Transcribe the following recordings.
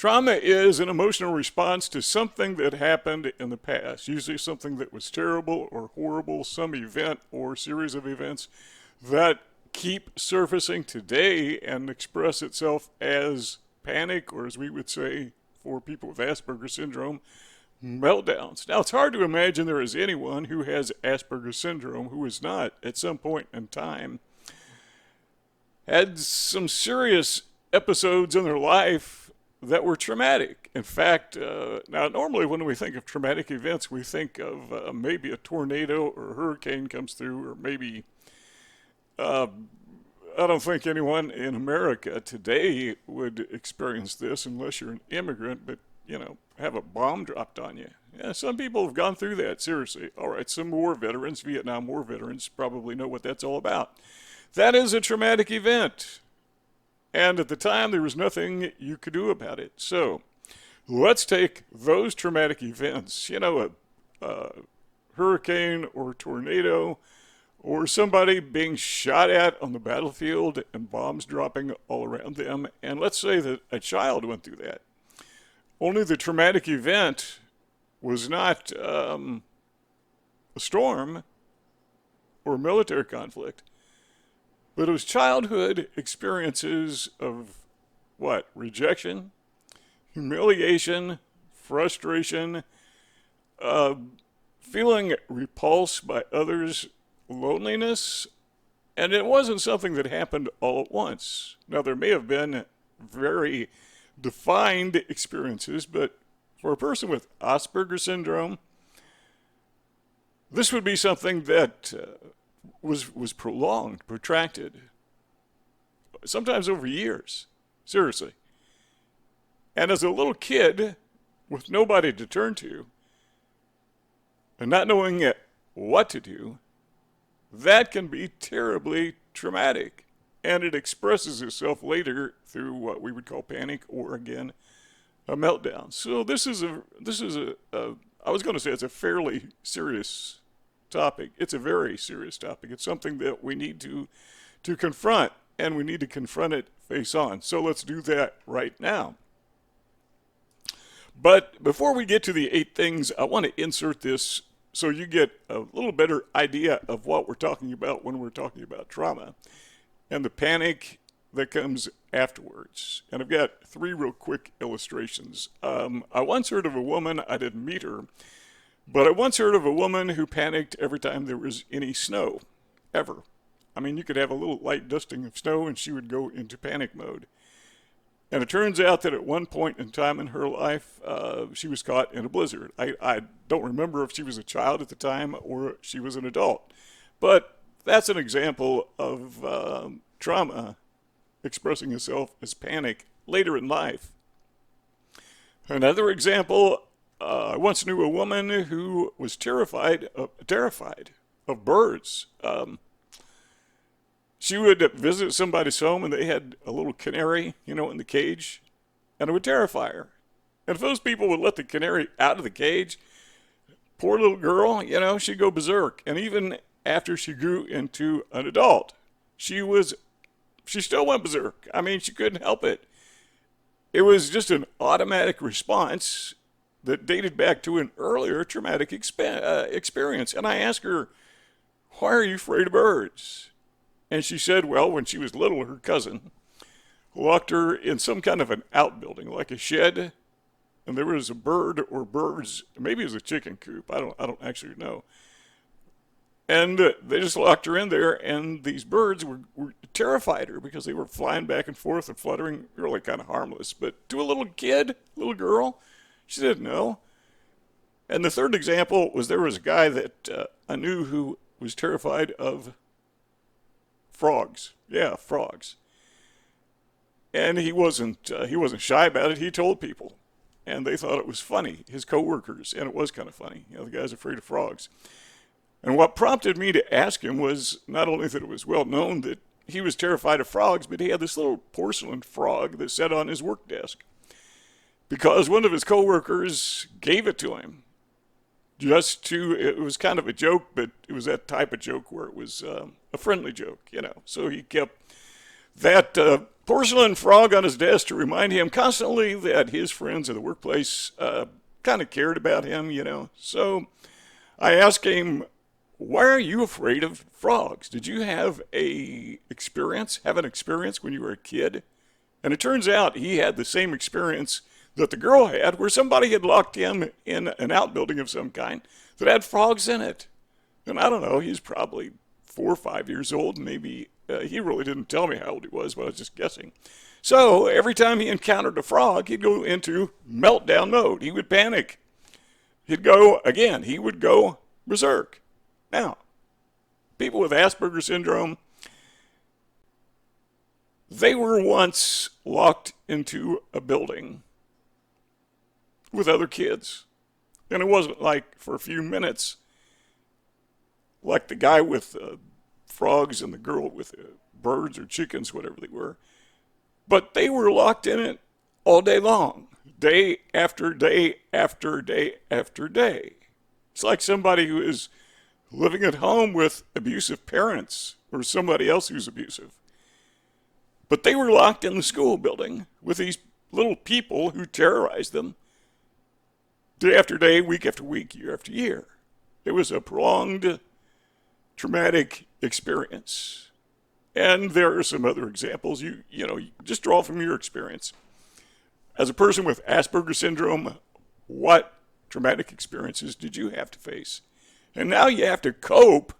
Trauma is an emotional response to something that happened in the past, usually something that was terrible or horrible, some event or series of events that keep surfacing today and express itself as panic, or as we would say for people with Asperger syndrome, meltdowns. Now, it's hard to imagine there is anyone who has Asperger syndrome who is not, at some point in time, had some serious episodes in their life that were traumatic. In fact, now normally when we think of traumatic events, we think of maybe a tornado or a hurricane comes through, or maybe, I don't think anyone in America today would experience this unless you're an immigrant, but, have a bomb dropped on you. Yeah, some people have gone through that, seriously. All right, some war veterans, Vietnam War veterans, probably know what that's all about. That is a traumatic event. And at the time, there was nothing you could do about it. So let's take those traumatic events, a hurricane or tornado, or somebody being shot at on the battlefield and bombs dropping all around them. And let's say that a child went through that. Only the traumatic event was not a storm or a military conflict, but it was childhood experiences of what? Rejection, humiliation, frustration, feeling repulsed by others, loneliness. And it wasn't something that happened all at once. Now, there may have been very defined experiences, but for a person with Asperger syndrome, this would be something that was prolonged, protracted, sometimes over years, seriously. And as a little kid with nobody to turn to and not knowing what to do, that can be terribly traumatic. And it expresses itself later through what we would call panic, or again, a meltdown. So this is I was going to say it's a fairly serious topic. It's a very serious topic. It's something that we need to confront, and we need to confront it face on. So let's do that right now. But before we get to the 8 things, I want to insert this so you get a little better idea of what we're talking about when we're talking about trauma and the panic that comes afterwards. And I've got 3 real quick illustrations. I once heard of a woman, I didn't meet her, but I once heard of a woman who panicked every time there was any snow, ever. I mean, you could have a little light dusting of snow and she would go into panic mode. And it turns out that at one point in time in her life, she was caught in a blizzard. I don't remember if she was a child at the time or she was an adult. But that's an example of trauma expressing itself as panic later in life. Another example, I once knew a woman who was terrified of birds. She would visit somebody's home and they had a little canary, in the cage, and it would terrify her. And if those people would let the canary out of the cage, poor little girl, she'd go berserk. And even after she grew into an adult, she still went berserk. I mean, she couldn't help it. It was just an automatic response that dated back to an earlier traumatic experience. And I asked her, why are you afraid of birds? And she said, well, when she was little, her cousin locked her in some kind of an outbuilding, like a shed, and there was a bird or birds, maybe it was a chicken coop, I don't actually know. And they just locked her in there, and these birds were terrified her because they were flying back and forth and fluttering, really kind of harmless. But to a little girl, she didn't know. And the third example was there was a guy that I knew who was terrified of frogs. Yeah, frogs. And he wasn't shy about it. He told people, and they thought it was funny, his coworkers, and it was kind of funny. The guy's afraid of frogs. And what prompted me to ask him was not only that it was well known that he was terrified of frogs, but he had this little porcelain frog that sat on his work desk because one of his coworkers gave it to him. It was kind of a joke, but it was that type of joke where it was a friendly joke, So he kept that porcelain frog on his desk to remind him constantly that his friends in the workplace kind of cared about him, you know. So I asked him, why are you afraid of frogs? Did you have an experience when you were a kid? And it turns out he had the same experience that the girl had, where somebody had locked him in an outbuilding of some kind that had frogs in it. And I don't know, he's probably 4 or 5 years old. Maybe he really didn't tell me how old he was, but I was just guessing. So every time he encountered a frog, he'd go into meltdown mode. He would panic. He would go berserk. Now, people with Asperger syndrome, they were once locked into a building with other kids. And it wasn't like for a few minutes, like the guy with frogs and the girl with birds or chickens, whatever they were. But they were locked in it all day long, day after day after day after day. It's like somebody who is living at home with abusive parents or somebody else who's abusive. But they were locked in the school building with these little people who terrorized them day after day, week after week, year after year. It was a prolonged, traumatic experience. And there are some other examples. You just draw from your experience. As a person with Asperger syndrome, what traumatic experiences did you have to face? And now you have to cope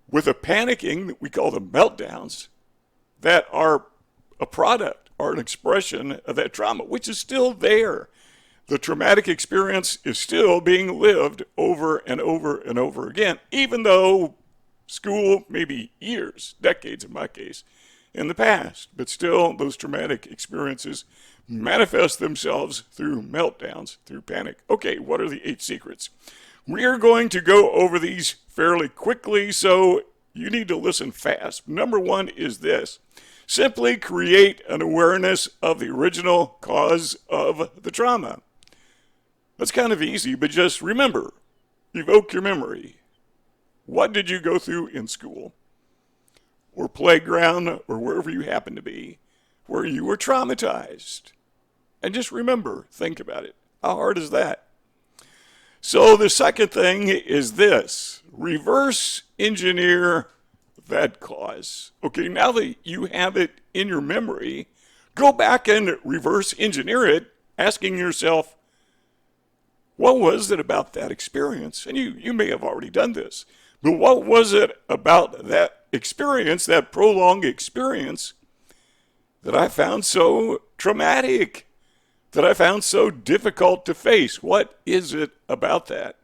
with a panicking that we call the meltdowns that are a product or an expression of that trauma, which is still there. The traumatic experience is still being lived over and over and over again, even though school, maybe years, decades in my case, in the past. But still, those traumatic experiences manifest themselves through meltdowns, through panic. Okay, what are the 8 secrets? We are going to go over these fairly quickly, so you need to listen fast. Number 1 is this. Simply create an awareness of the original cause of the trauma. That's kind of easy, but just remember, evoke your memory. What did you go through in school or playground or wherever you happen to be where you were traumatized? And just remember, think about it. How hard is that? So the second thing is this. Reverse engineer that cause. Okay, now that you have it in your memory, go back and reverse engineer it, asking yourself, what was it about that experience? And you may have already done this, but what was it about that experience, that prolonged experience, that I found so traumatic, that I found so difficult to face? What is it about that?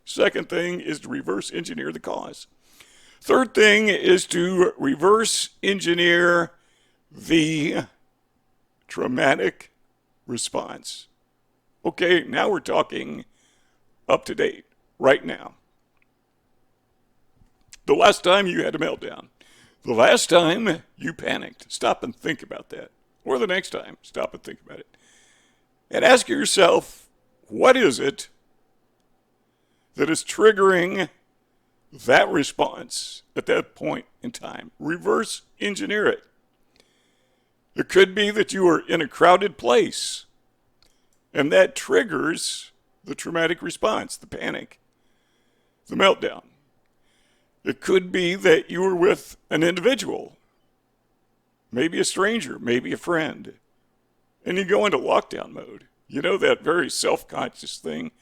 Second thing is to reverse engineer the cause. Third thing is to reverse engineer the traumatic response. Okay, now we're talking up to date, right now. The last time you had a meltdown. The last time you panicked. Stop and think about that. Or the next time, stop and think about it. And ask yourself, what is it that is triggering that response at that point in time? Reverse engineer it. It could be that you are in a crowded place, and that triggers the traumatic response, the panic, the meltdown. It could be that you were with an individual, maybe a stranger, maybe a friend, and you go into lockdown mode. You know, that very self-conscious thing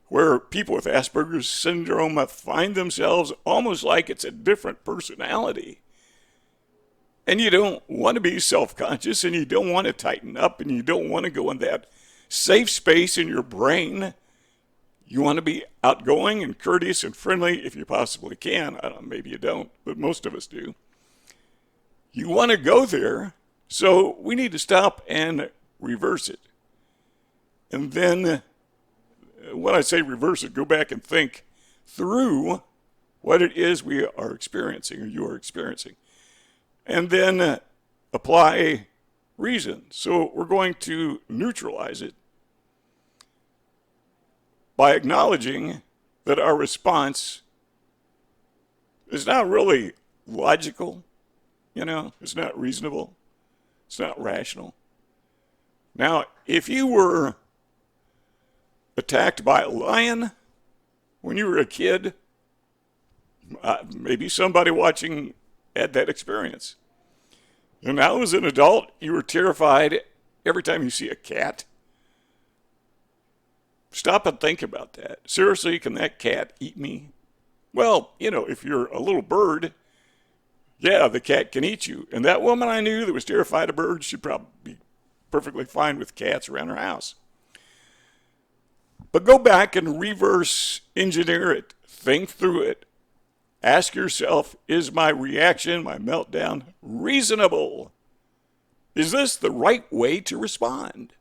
where people with Asperger's syndrome find themselves almost like it's a different personality. And you don't want to be self-conscious, and you don't want to tighten up, and you don't want to go in that safe space in your brain. You want to be outgoing and courteous and friendly if you possibly can. I don't know, maybe you don't, but most of us do. You want to go there, so we need to stop and reverse it. And then, when I say reverse it, go back and think through what it is we are experiencing or you are experiencing. And then apply reason. So we're going to neutralize it by acknowledging that our response is not really logical, it's not reasonable. It's not rational. Now, if you were attacked by a lion when you were a kid, maybe somebody watching had that experience. And now as an adult, you were terrified every time you see a cat. Stop and think about that. Seriously, can that cat eat me? Well, if you're a little bird, yeah, the cat can eat you. And that woman I knew that was terrified of birds should probably be perfectly fine with cats around her house. But go back and reverse engineer it. Think through it. Ask yourself, is my reaction, my meltdown, reasonable? Is this the right way to respond?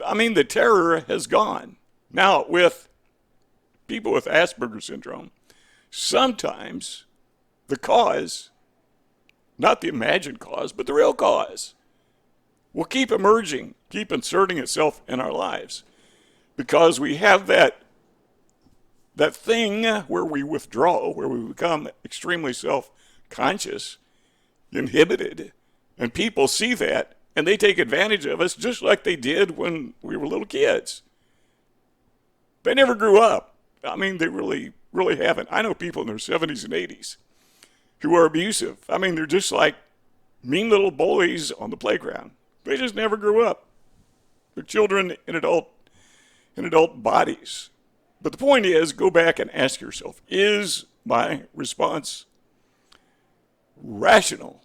I mean, the terror has gone. Now, with people with Asperger syndrome, sometimes the cause, not the imagined cause, but the real cause, will keep emerging, keep inserting itself in our lives. Because we have that thing where we withdraw, where we become extremely self-conscious, inhibited, and people see that, and they take advantage of us just like they did when we were little kids. They never grew up. I mean, they really, really haven't. I know people in their 70s and 80s who are abusive. I mean, they're just like mean little bullies on the playground. They just never grew up. They're children in adult bodies. But the point is, go back and ask yourself, is my response rational?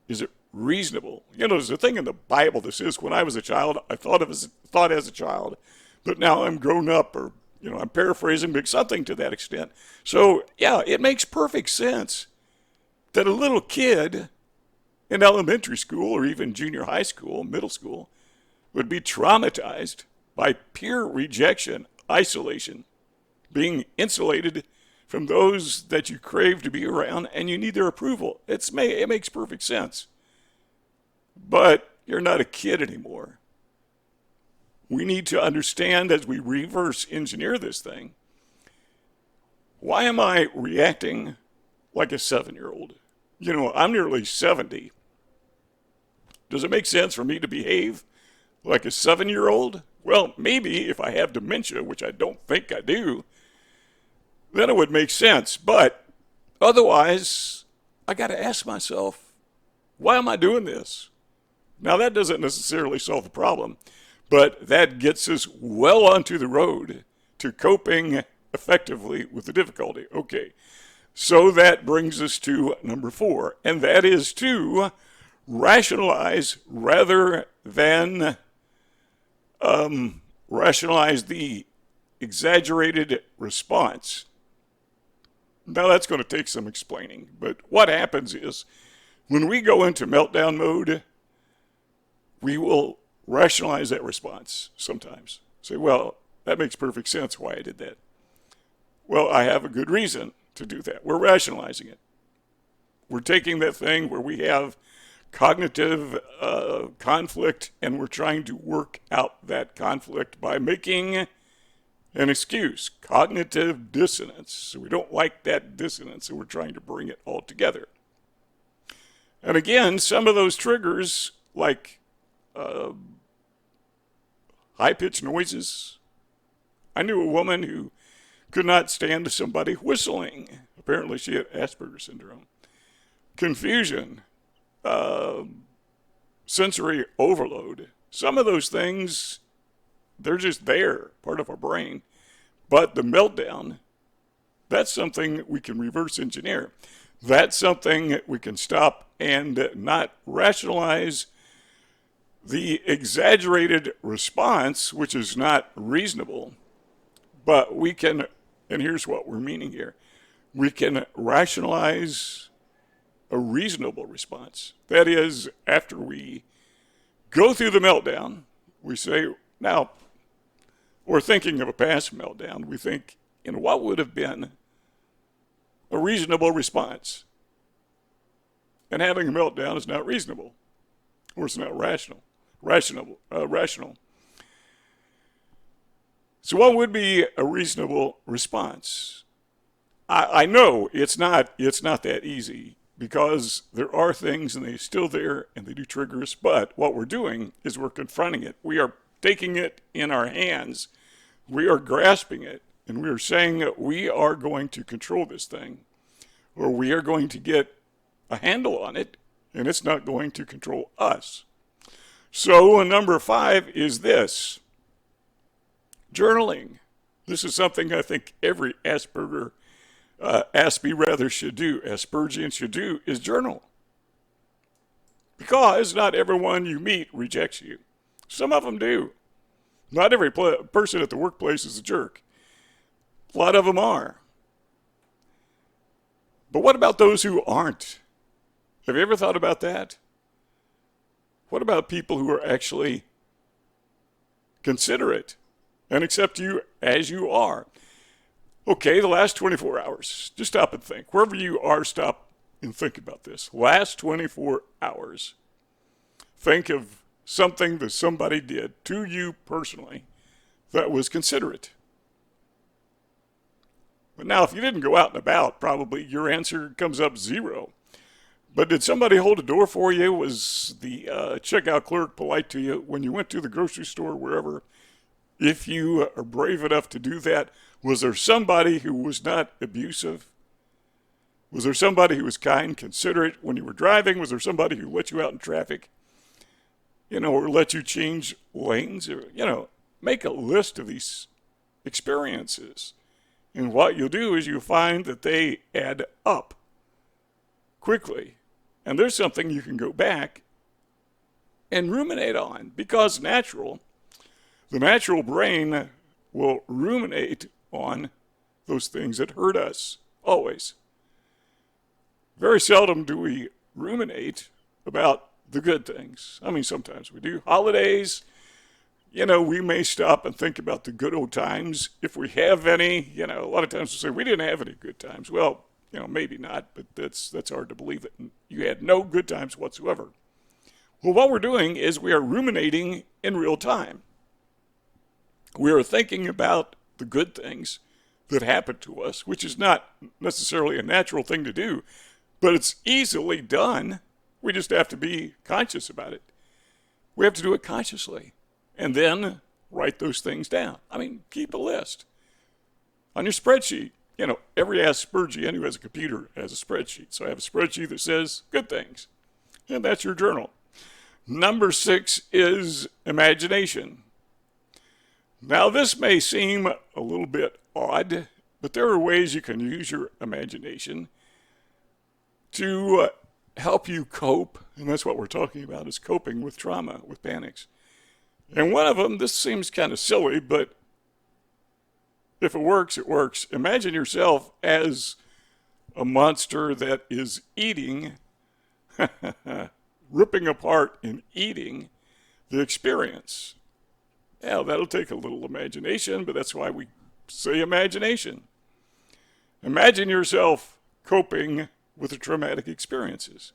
Is it reasonable? There's a thing in the Bible that says, when I was a child, I thought as a child, but now I'm grown up, or, I'm paraphrasing, but something to that extent. So, yeah, it makes perfect sense that a little kid in elementary school or even junior high school, middle school, would be traumatized by peer rejection, isolation, being insulated from those that you crave to be around and you need their approval. It makes perfect sense. But you're not a kid anymore. We need to understand, as we reverse engineer this thing, why am I reacting like a 7-year-old? I'm nearly 70. Does it make sense for me to behave like a 7-year-old? Well, maybe if I have dementia, which I don't think I do, then it would make sense. But otherwise, I got to ask myself, why am I doing this? Now, that doesn't necessarily solve the problem, but that gets us well onto the road to coping effectively with the difficulty. Okay, so that brings us to number 4, and that is to rationalize rather than rationalize the exaggerated response. Now, that's going to take some explaining, but what happens is when we go into meltdown mode, we will rationalize that response sometimes. Say, well, that makes perfect sense why I did that. Well, I have a good reason to do that. We're rationalizing it. We're taking that thing where we have cognitive conflict and we're trying to work out that conflict by making an excuse. Cognitive dissonance. So we don't like that dissonance, so we're trying to bring it all together. And again, some of those triggers, like high-pitched noises. I knew a woman who could not stand somebody whistling. Apparently she had Asperger syndrome. Confusion, sensory overload. Some of those things, they're just there, part of our brain. But the meltdown, that's something we can reverse engineer. That's something we can stop and not rationalize the exaggerated response, which is not reasonable. But we can, and here's what we're meaning here, we can rationalize a reasonable response. That is, after we go through the meltdown, we say, now, we're thinking of a past meltdown. We think, what would have been a reasonable response? And having a meltdown is not reasonable, or it's not rational. So what would be a reasonable response? I know it's not that easy. because there are things and they're still there and they do trigger us. But what we're doing is we're confronting it. We are taking it in our hands. We are grasping it, and we are saying that we are going to control this thing, or we are going to get a handle on it, and it's not going to control us. So number 5 is this: journaling. This is something I think every Asperger, Aspie should do, Aspergian should do, is journal. Because not everyone you meet rejects you. Some of them do. Not every person at the workplace is a jerk. A lot of them are. But what about those who aren't? Have you ever thought about that? What about people who are actually considerate and accept you as you are? Okay, the last 24 hours. Just stop and think. Wherever you are, stop and think about this. Last 24 hours. Think of something that somebody did to you personally that was considerate. But now, if you didn't go out and about, probably your answer comes up 0. But did somebody hold a door for you? Was the checkout clerk polite to you when you went to the grocery store, wherever? If you are brave enough to do that, was there somebody who was not abusive? Was there somebody who was kind, considerate when you were driving? Was there somebody who let you out in traffic? Or let you change lanes? Or, make a list of these experiences. And what you'll do is you'll find that they add up quickly. And there's something you can go back and ruminate on, because the natural brain will ruminate on those things that hurt us, always. Very seldom do we ruminate about the good things. I mean, sometimes we do. Holidays, we may stop and think about the good old times, if we have any. A lot of times we say, we didn't have any good times. Well, maybe not, but that's hard to believe it. You had no good times whatsoever. Well, what we're doing is we are ruminating in real time. We are thinking about the good things that happen to us, which is not necessarily a natural thing to do, but it's easily done. We just have to be conscious about it. We have to do it consciously, and then write those things down. I mean, keep a list on your spreadsheet. Every Aspergian who has a computer has a spreadsheet. So I have a spreadsheet that says good things, and that's your journal. Number 6 is imagination. Now, this may seem a little bit odd, but there are ways you can use your imagination to help you cope, and that's what we're talking about, is coping with trauma, with panics. And one of them, this seems kind of silly, but if it works, it works. Imagine yourself as a monster that is eating, ripping apart and eating the experience. Yeah, that'll take a little imagination, but that's why we say imagination. Imagine yourself coping with the traumatic experiences.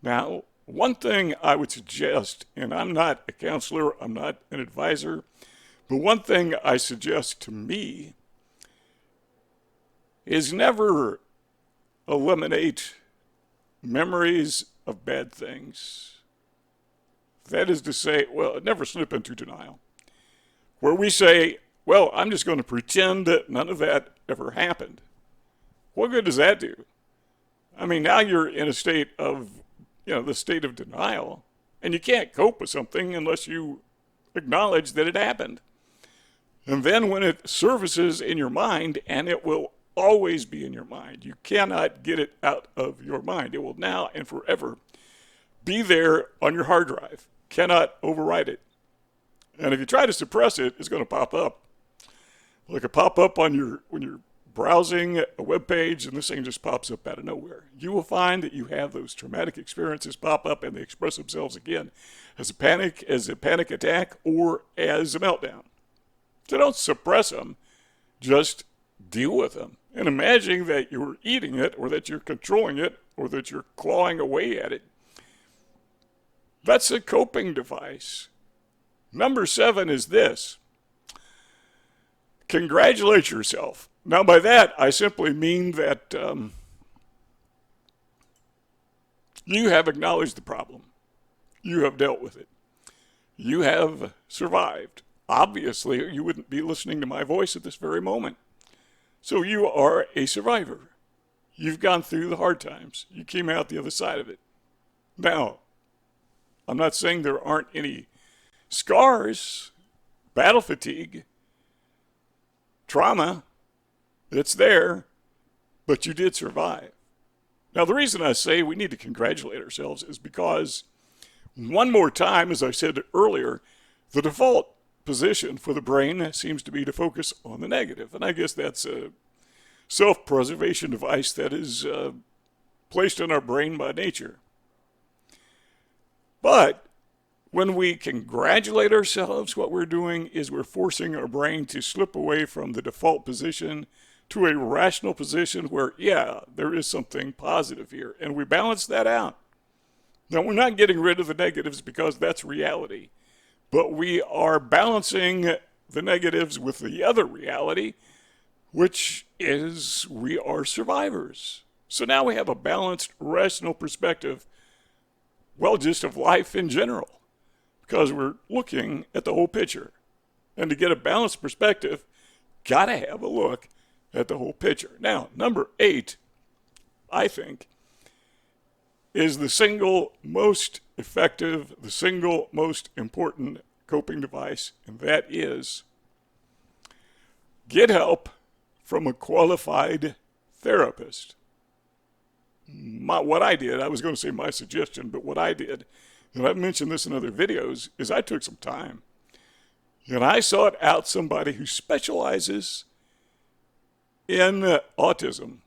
Now, one thing I would suggest, and I'm not a counselor, I'm not an advisor, but one thing I suggest to me is never eliminate memories of bad things. That is to say, never slip into denial, where we say, I'm just going to pretend that none of that ever happened. What good does that do? I mean, now you're in a state of, the state of denial, and you can't cope with something unless you acknowledge that it happened. And then when it surfaces in your mind, and it will always be in your mind, you cannot get it out of your mind. It will now and forever be there on your hard drive. Cannot overwrite it. And if you try to suppress it, it's going to pop up. Like a pop-up when you're browsing a web page, and this thing just pops up out of nowhere. You will find that you have those traumatic experiences pop up, and they express themselves again as a panic attack, or as a meltdown. So don't suppress them, just deal with them. And imagining that you're eating it, or that you're controlling it, or that you're clawing away at it. That's a coping device. Number 7 is this. Congratulate yourself. Now, by that, I simply mean that You have acknowledged the problem. You have dealt with it. You have survived. Obviously, you wouldn't be listening to my voice at this very moment. So you are a survivor. You've gone through the hard times. You came out the other side of it. Now, I'm not saying there aren't any scars, battle fatigue, trauma that's there, but you did survive. Now, the reason I say we need to congratulate ourselves is because, one more time, as I said earlier, the default position for the brain seems to be to focus on the negative. And I guess that's a self-preservation device that is placed in our brain by nature. But when we congratulate ourselves, what we're doing is we're forcing our brain to slip away from the default position to a rational position where, yeah, there is something positive here. And we balance that out. Now, we're not getting rid of the negatives because that's reality. But we are balancing the negatives with the other reality, which is we are survivors. So now we have a balanced, rational perspective, well, just of life in general, because we're looking at the whole picture. And to get a balanced perspective, gotta have a look at the whole picture. Now, number 8, I think, is the single most effective, the single most important coping device, and that is get help from a qualified therapist. What I did, I was going to say my suggestion, but what I did, and I've mentioned this in other videos, is I took some time and I sought out somebody who specializes in autism,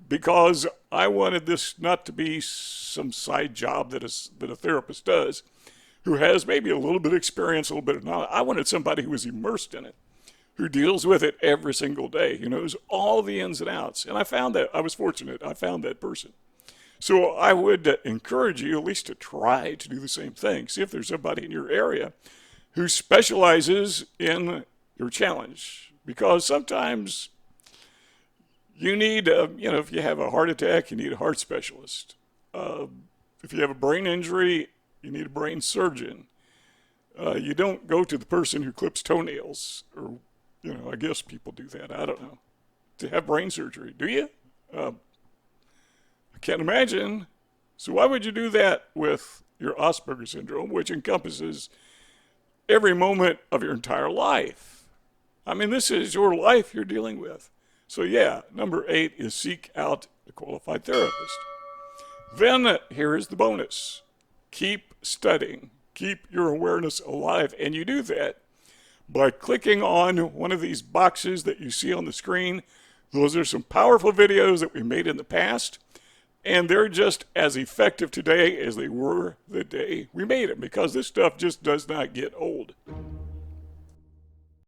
because I wanted this not to be some side job that a therapist does, who has maybe a little bit of experience, a little bit of knowledge. I wanted somebody who was immersed in it, who deals with it every single day, who knows all the ins and outs. And I found that. I was fortunate. I found that person. So I would encourage you at least to try to do the same thing. See if there's somebody in your area who specializes in your challenge. Because sometimes you need, if you have a heart attack, you need a heart specialist. If you have a brain injury, you need a brain surgeon. You don't go to the person who clips toenails, or, I guess people do that. I don't know. To have brain surgery, do you? I can't imagine. So why would you do that with your Asperger syndrome, which encompasses every moment of your entire life? I mean, this is your life you're dealing with. So yeah, number 8 is seek out a qualified therapist. Then here is the bonus. Keep studying. Keep your awareness alive. And you do that by clicking on one of these boxes that you see on the screen. Those are some powerful videos that we made in the past. And they're just as effective today as they were the day we made them, because this stuff just does not get old.